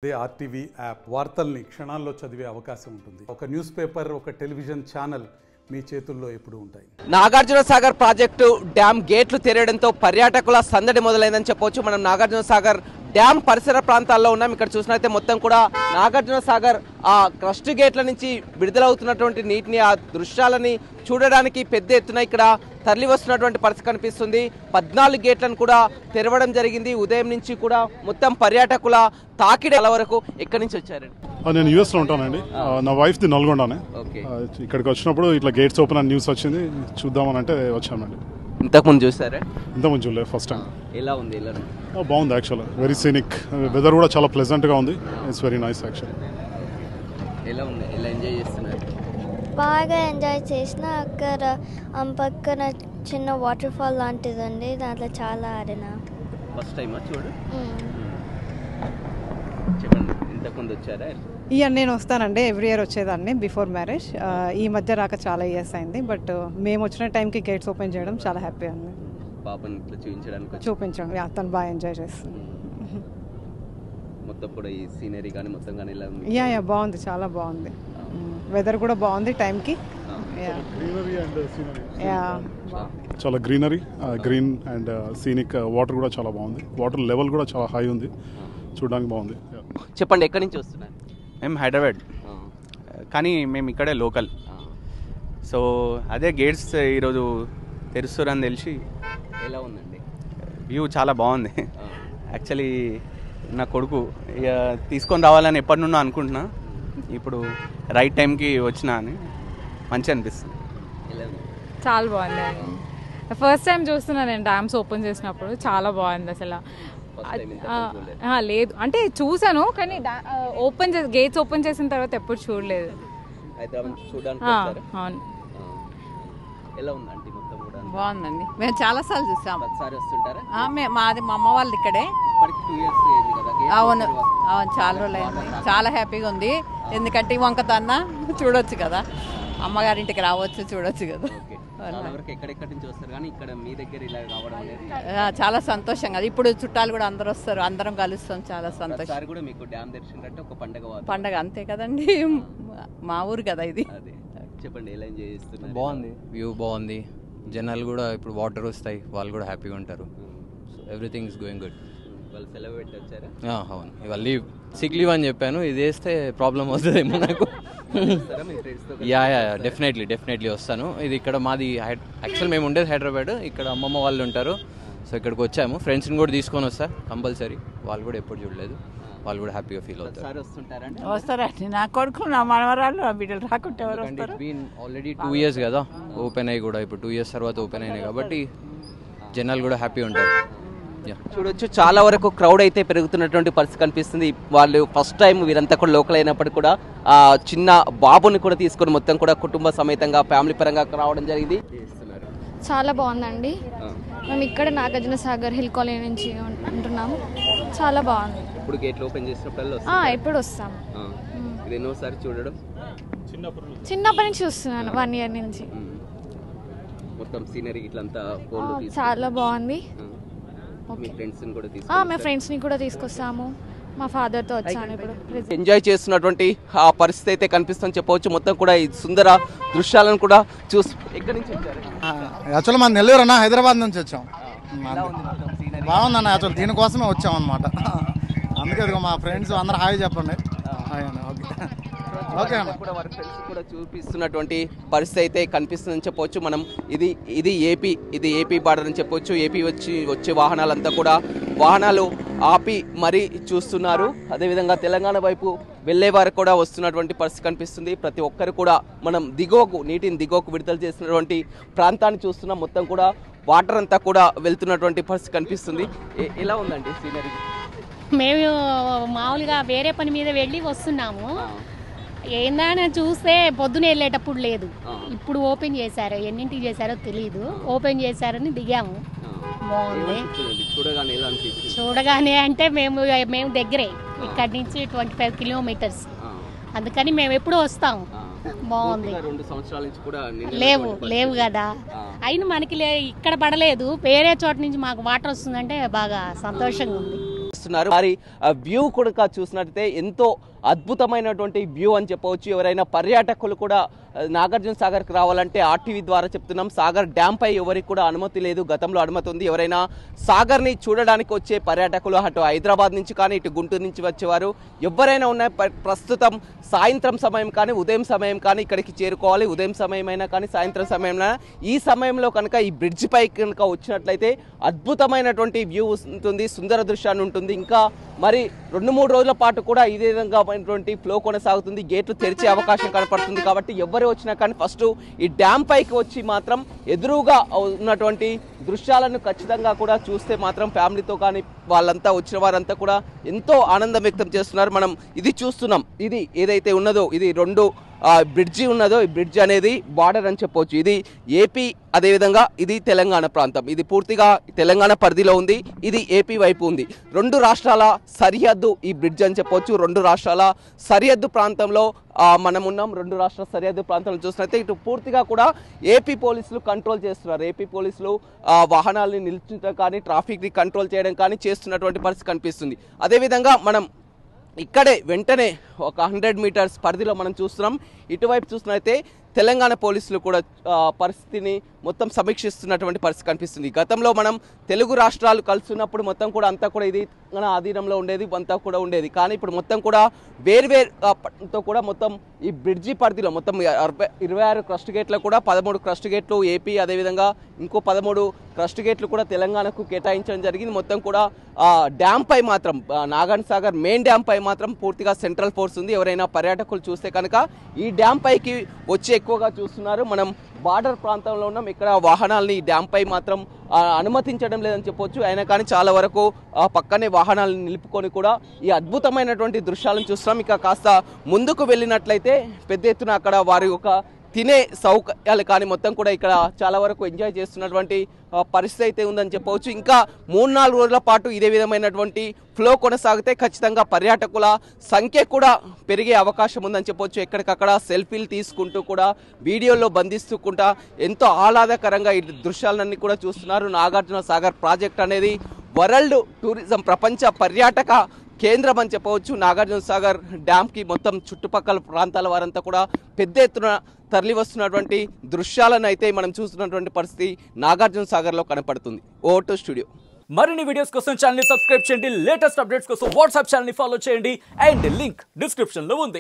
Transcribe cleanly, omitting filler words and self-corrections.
అదే RTV app వార్తల్ని క్షణాల్లో చదివే అవకాశం ఉంటుంది. ఒక న్యూస్ పేపర్, ఒక టెలివిజన్ ఛానల్ మీ చేతుల్లో ఎప్పుడూ ఉంటాయి. నాగార్జున సాగర్ ప్రాజెక్టు డ్యామ్ గేట్లు తెరవడంతో పర్యాటకుల సందడి మొదలైందని చెప్పవచ్చు. మనం నాగార్జున సాగర్ డ్యామ్ పరిసర ప్రాంతాల్లో ఉన్నాం. ఇక్కడ చూసినట్లయితే మొత్తం కూడా నాగార్జున సాగర్ ఆ క్రస్ట్ గేట్ల నుంచి విడుదలవుతున్నటువంటి నీటిని, ఆ దృశ్యాలని చూడడానికి పెద్ద ఎత్తున ఇక్కడ తరలి వస్తున్నటువంటి పరిస్థితి కనిపిస్తుంది. 14 గేట్లను కూడా తెరవడం జరిగింది. ఉదయం నుంచి కూడా మొత్తం పర్యాటకుల తాకిడి వరకు ఎక్కడి నుంచి వచ్చారండి? నేను యూఎస్లో ఉంటానండి. నా వైఫ్ది నల్గొండనే. ఇక్కడికి వచ్చినప్పుడు ఇట్లా గేట్స్ ఓపెన్ అని న్యూస్ వచ్చింది, చూద్దామని అంటే వచ్చామండి. ఇంతకుముందు చూసారా? ఇంతకుముందు చూడలేదు, ఫస్ట్ టైం. ఎలా ఉంది? బాగుంది యాక్చువల్, వెరీ సీనిక్. వెదర్ కూడా చాలా ప్లెజెంట్గా ఉంది. It's very nice actual. ఎలా ఉంది? ఎలా ఎంజాయ్ చేస్తున్నారు? బాగా ఎంజాయ్ చేసిన. అక్కడ పక్కన చిన్న వాటర్ ఫాల్ లాంటిదండి, దాంట్లో చాలా ఆడిన. ఫస్ట్ టైం చూడు. చెప్పండి, ఇంతకుముందు వచ్చారా? ఇయర్ నేను వస్తానండి, ఎవ్రీ ఇయర్ వచ్చేదాన్ని బిఫోర్ మ్యారేజ్. ఈ మధ్య రాక చాలా ఇయర్స్ అయింది, బట్ మేము వచ్చిన టైంకి గేట్స్ ఓపెన్ చేయడం చాలా హ్యాపీ ఉంది. పాపని చూపించడం అతను బాగా ఎంజాయ్ చేస్తుంది. మొత్తం కూడా ఈ సీనరీ కానీ మొత్తం కానీ ఇలా ఉంది. యా బాగుంది, చాలా బాగుంది. వెదర్ కూడా బాగుంది టైంకి. చాలా greenery, green and scenic. Water కూడా చాలా బాగుంది. వాటర్ లెవెల్ కూడా చాలా హై ఉంది, చూడడానికి బాగుంది. చెప్పండి, ఎక్కడి నుంచి వస్తున్నారు? మేము హైదరాబాద్, కానీ మేము ఇక్కడే లోకల్. సో అదే గేట్స్ ఈరోజు తెరుస్తారని తెలిసి. ఎలా ఉందండి వ్యూ? చాలా బాగుంది యాక్చువల్లీ. నా కొడుకు ఇక తీసుకొని రావాలని ఎప్పటి నుండో అనుకుంటున్నా, ఇప్పుడు రైట్ టైంకి వచ్చినా అని మంచిగా అనిపిస్తుంది. చాలా బాగుంది. ఫస్ట్ టైం చూస్తున్నాను నేను డ్యామ్స్ ఓపెన్ చేసినప్పుడు. చాలా బాగుంది అసలు. లేదు అంటే చూసాను, కానీ గేట్స్ ఓపెన్ చేసిన తర్వాత ఎప్పుడు చూడలేదు. అవును. బాగుందండి. మేము చాలాసార్లు చూసాం. మాది మా అమ్మ వాళ్ళు ఇక్కడే. అవును అవును, చాలా రోజులు అయింది. చాలా హ్యాపీగా ఉంది, ఎందుకంటే ఈ వంకతన్న చూడొచ్చు కదా, అమ్మగారింటికి రావచ్చు, చూడొచ్చు కదా. చాలా సంతోషం కదా. ఇప్పుడు చుట్టాలు కూడా అందరూ వస్తారు, అందరం కలుస్తాం. చాలా సంతోషం. పండగ అంతే కదండి, మా ఊరు కదా ఇది. చెప్పండి, ఎలా ఎంజాయ్ చేస్తున్నారు? బాగుంది, వ్యూ బాగుంది. జనాలు కూడా ఇప్పుడు వాటర్ వస్తాయి, వాళ్ళు కూడా హ్యాపీగా ఉంటారు. So everything is going good. అవును, ఇవాళ లీవ్, సిక్ లీవ్ అని చెప్పాను. ఇది వేస్తే ప్రాబ్లం వస్తుందేమో నాకు. యా డెఫినెట్లీ వస్తాను. ఇది ఇక్కడ మాది యాక్చువల్ మేము ఉండేది హైదరాబాద్, ఇక్కడ అమ్మమ్మ వాళ్ళు ఉంటారు. సో ఇక్కడికి వచ్చాము, ఫ్రెండ్స్ని కూడా తీసుకొని వస్తా కంపల్సరీ. వాళ్ళు కూడా ఎప్పుడు చూడలేదు, వాళ్ళు కూడా హ్యాపీగా ఫీల్ అవుతారు. వస్తారండి, నా కొడుకు, నా మనవరాళ్ళు, ఆ బిడ్డలు రాకుంటే ఎవరు వస్తారు? ఆల్రెడీ 2 years కదా ఓపెన్ అయ్యి, కూడా ఇప్పుడు 2 years తర్వాత ఓపెన్ అయినాయి కాబట్టి జనాలు కూడా హ్యాపీ ఉంటారు. చూడొచ్చు, చాలా వరకు క్రౌడ్ అయితే పెరుగుతున్నటువంటి పరిస్థితి కనిపిస్తుంది. వాళ్ళు ఫస్ట్ టైం వీరంతా కూడా లోకల్ అయినప్పటికీ కూడా ఆ చిన్న బాబుని కూడా తీసుకొని మొత్తం కూడా కుటుంబ సమేతంగా ఫ్యామిలీ పరంగా రావడం జరిగింది. చాలా బాగుందండి. మేము ఇక్కడ నాగార్జున సాగర్ హిల్ కాలనీ నుంచి ఉంటున్నాము. చాలా బాగుంది. ఇప్పుడు గేట్లు ఓపెన్ చేసినప్పుడు ఎప్పుడు వస్తాము. ఎన్నోసారి చూడడం? చిన్నప్పటి నుంచి చూస్తున్నాను, 1 year నుంచి. మొత్తం సీనరీ ఇట్లంతా చాలా బాగుంది. మా ఫ్రెండ్స్ ని కూడా తీసుకొస్తాము, మా ఫాదర్ తో వచ్చాను. ఇప్పుడు ఎంజాయ్ చేస్తున్నటువంటి ఆ పరిస్థితి అయితే కనిపిస్తుందని చెప్పవచ్చు. మొత్తం కూడా ఈ సుందర దృశ్యాలను కూడా చూసి. ఎక్కడి నుంచి వచ్చారు? యాక్చువల్ మన నెల్లూరు అన్న, హైదరాబాద్ నుంచి వచ్చాం. బాగుందన్న, యాక్చువల్ దీనికోసమే వచ్చాం అనమాట. అందుకే మా ఫ్రెండ్స్ అందరు హాయ్ చెప్పండి. కూడా చూపిస్తున్నటువంటి పరిస్థితి అయితే కనిపిస్తుందని చెప్పవచ్చు. మనం ఇది ఏపీ బార్డర్ అని చెప్పవచ్చు. ఏపీ వచ్చే వాహనాలంతా కూడా వాహనాలు ఆపి మరీ చూస్తున్నారు. అదేవిధంగా తెలంగాణ వైపు వెళ్లే వారు కూడా వస్తున్నటువంటి పరిస్థితి కనిపిస్తుంది. ప్రతి ఒక్కరు కూడా మనం నీటిని దిగువకు విడుదల చేసినటువంటి ప్రాంతాన్ని చూస్తున్నాం. మొత్తం కూడా వాటర్ అంతా కూడా వెళ్తున్నటువంటి పరిస్థితి కనిపిస్తుంది. ఎలా ఉందండి సీనరీ? మేము మామూలుగా వేరే పని మీద వెళ్ళి వస్తున్నాము. ఏందని చూస్తే పొద్దున వెళ్ళేటప్పుడు లేదు, ఇప్పుడు ఓపెన్ చేశారు. ఎన్నింటికి చేశారో తెలియదు, ఓపెన్ చేశారని దిగాము. బాగుంది చూడగానే. అంటే మేము దగ్గరే, ఇక్కడి నుంచి 25 kilometers. అందుకని మేము ఎప్పుడు వస్తాము. బాగుంది. లేవు కదా, అయినా మనకి ఇక్కడ పడలేదు. వేరే చోట నుంచి మాకు వాటర్ వస్తుందంటే బాగా సంతోషంగా ఉంది. ఇస్తున్నారు. మరి వ్యూ కూడా చూసినట్టయితే ఎంతో అద్భుతమైనటువంటి వ్యూ అని చెప్పవచ్చు. ఎవరైనా పర్యాటకులు కూడా నాగార్జున సాగర్కి రావాలంటే ఆర్టీవీ ద్వారా చెప్తున్నాం, సాగర్ డ్యామ్ పై ఎవరికి కూడా అనుమతి లేదు, గతంలో అనుమతి ఉంది. ఎవరైనా సాగర్ని చూడడానికి వచ్చే పర్యాటకులు అటు హైదరాబాద్ నుంచి కానీ ఇటు గుంటూరు నుంచి వచ్చేవారు ఎవరైనా ఉన్నాయి, ప్రస్తుతం సాయంత్రం సమయం కానీ ఉదయం సమయం కానీ ఇక్కడికి చేరుకోవాలి. ఉదయం సమయం అయినా కానీ సాయంత్రం సమయంలో ఈ సమయంలో కనుక ఈ బ్రిడ్జ్ పై కనుక వచ్చినట్లయితే అద్భుతమైనటువంటి వ్యూ ఉంటుంది, సుందర దృశ్యాన్ని ఉంటుంది. ఇంకా మరి 2-3 రోజుల పాటు కూడా ఇదే విధంగా ఫ్లో కొనసాగుతుంది. గేట్లు తెరిచే అవకాశం కనపడుతుంది. కాబట్టి ఎవరు వచ్చినా కానీ ఫస్ట్ ఈ డ్యామ్ పైకి వచ్చి మాత్రం ఎదురుగా ఉన్నటువంటి దృశ్యాలను ఖచ్చితంగా కూడా చూస్తే మాత్రం ఫ్యామిలీతో కానీ వాళ్ళంతా వచ్చిన వారంతా కూడా ఎంతో ఆనందం వ్యక్తం చేస్తున్నారు. మనం ఇది చూస్తున్నాం, ఇది ఏదైతే ఉన్నదో ఇది 2 బ్రిడ్జి ఉన్నదో ఈ బ్రిడ్జ్ అనేది బార్డర్ అని చెప్పవచ్చు. ఇది ఏపీ, అదేవిధంగా ఇది తెలంగాణ ప్రాంతం. ఇది పూర్తిగా తెలంగాణ పరిధిలో ఉంది, ఇది ఏపీ వైపు ఉంది. 2 రాష్ట్రాల సరిహద్దు ఈ బ్రిడ్జ్ అని చెప్పవచ్చు. 2 రాష్ట్రాల సరిహద్దు ప్రాంతంలో మనం ఉన్నాం. 2 రాష్ట్రాల సరిహద్దు ప్రాంతంలో చూసినట్లయితే ఇటు పూర్తిగా కూడా ఏపీ పోలీసులు కంట్రోల్ చేస్తున్నారు. ఏపీ పోలీసులు వాహనాలని నిలిచించడం కానీ ట్రాఫిక్ని కంట్రోల్ చేయడం కానీ చేస్తున్నటువంటి పరిస్థితి కనిపిస్తుంది. అదేవిధంగా మనం ఇక్కడే వెంటనే ఒక 100 మీటర్స్ పరిధిలో మనం చూస్తున్నాం. ఇటువైపు చూసినట్లయితే తెలంగాణ పోలీసులు కూడా పరిస్థితిని మొత్తం సమీక్షిస్తున్నటువంటి పరిస్థితి కనిపిస్తుంది. గతంలో మనం తెలుగు రాష్ట్రాలు కలుస్తున్నప్పుడు మొత్తం కూడా అంతా కూడా ఇది మన ఆధీనంలో ఉండేది, అంతా కూడా ఉండేది. కానీ ఇప్పుడు మొత్తం కూడా వేరువేరుతో కూడా మొత్తం ఈ బ్రిడ్జి పరిధిలో మొత్తం 26 క్రస్ట్ గేట్లు కూడా 13 క్రస్ట్ గేట్లు ఏపీ, అదేవిధంగా ఇంకో 13 క్రస్ట్ గేట్లు కూడా తెలంగాణకు కేటాయించడం జరిగింది. మొత్తం కూడా డ్యామ్ పై మాత్రం నాగార్జున సాగర్ మెయిన్ డ్యామ్ పై మాత్రం పూర్తిగా సెంట్రల్ ఫోర్స్ ఉంది. ఎవరైనా పర్యాటకులు చూస్తే కనుక ఈ డ్యామ్ పైకి వచ్చి ఎక్కువగా చూస్తున్నారు. మనం బార్డర్ ప్రాంతంలో ఉన్నాం, ఇక్కడ వాహనాలని ఈ డ్యామ్ పై మాత్రం అనుమతించడం లేదని చెప్పొచ్చు. అయినా కానీ చాలా వరకు పక్కనే వాహనాలను నిలుపుకొని కూడా ఈ అద్భుతమైనటువంటి దృశ్యాలను చూస్తున్నాం. ఇక కాస్త ముందుకు వెళ్ళినట్లయితే పెద్ద ఎత్తున అక్కడ వారి యొక్క తినే సౌకర్యాలు కానీ మొత్తం కూడా ఇక్కడ చాలా వరకు ఎంజాయ్ చేస్తున్నటువంటి పరిస్థితి అయితే ఉందని చెప్పవచ్చు. ఇంకా 3-4 రోజుల పాటు ఇదే విధమైనటువంటి ఫ్లో కొనసాగితే ఖచ్చితంగా పర్యాటకుల సంఖ్య కూడా పెరిగే అవకాశం ఉందని చెప్పవచ్చు. ఎక్కడికక్కడ సెల్ఫీలు తీసుకుంటూ కూడా వీడియోల్లో బంధిస్తూకుంటా ఎంతో ఆహ్లాదకరంగా ఈ దృశ్యాలన్నీ కూడా చూస్తున్నారు. నాగార్జున సాగర్ ప్రాజెక్ట్ అనేది వరల్డ్ టూరిజం ప్రపంచ పర్యాటక కేంద్రం అని చెప్పవచ్చు. నాగార్జున సాగర్ డ్యామ్కి మొత్తం చుట్టుపక్కల ప్రాంతాల వారంతా కూడా పెద్ద ఎత్తున తరలి వస్తున్నటువంటి దృశ్యాలను అయితే మనం చూస్తున్నటువంటి పరిస్థితి నాగార్జున సాగర్లో కనపడుతుంది. Over to studio. మరిన్ని వీడియోస్ కోసం ఛానల్ ని సబ్స్క్రైబ్ చేయండి, లేటెస్ట్ అప్డేట్స్ కోసం వాట్సాప్ ఛానల్ ని ఫాలో చేయండి అండ్ లింక్ డిస్క్రిప్షన్ లో ఉంది.